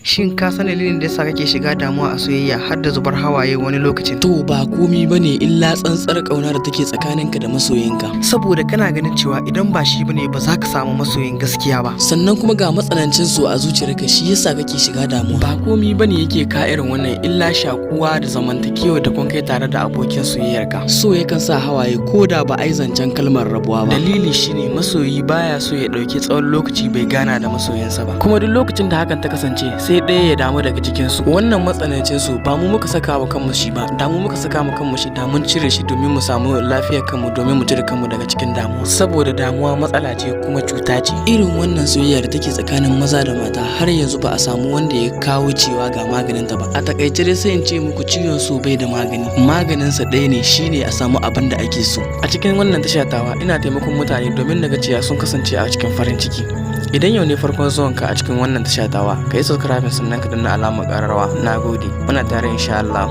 Shin ka san dalilin da yasa kake shiga damuwa a soyayya har da zubar hawaye wani lokacin? To ba komi bane illa tsantsar kauna da take tsakaninka da masoyinka. Saboda kana ganin cewa idan ba shi bane ba za ka samu masoyin gaskiya ba. Sannan kuma ga matsanancin so a zuciyarka shi yasa kake shiga damuwa. Ba komi bane yake ka irin wannan illa shakuwa da zamantakewa da kun kai tare da abokin soyayyarka. So yakan sa hawaye ko da ba ai zancen kalmar rabuwa ba. Dalili shine masoyi baya so ya dauki tsawon lokaci bai gana da masoyinsa ba. Kuma duk lokacin da hakan ta kasance sai ɗaya ya damu daga cikin su. Wannan matsanancin su ba mu muka saka wa kanmu shi ba, da mu muka saka mu kanmu shi da mun cire shi domin mu samu lafiyar kanmu, domin mu cire kanmu daga cikin damuwa. Saboda damuwa matsala ce kuma cuta ce. Irin wannan soyayya da take tsakanin maza da mata har yanzu ba a samu wanda ya kawo cewa ga maganin ta ba. A takaice dai sai in ce muku ciwon so bai da magani. Maganin sa ɗaya ne, shine a samu abin da ake so. A cikin wannan tashatawa ina taimakon mutane domin naga cewa sun kasance a cikin farin ciki. Idan yau ne farkon zuwanka a cikin wannan tashatawa, ka yi subscribe sannan ka danna alamar ƙararrawa. Nagode, muna tare insha Allah.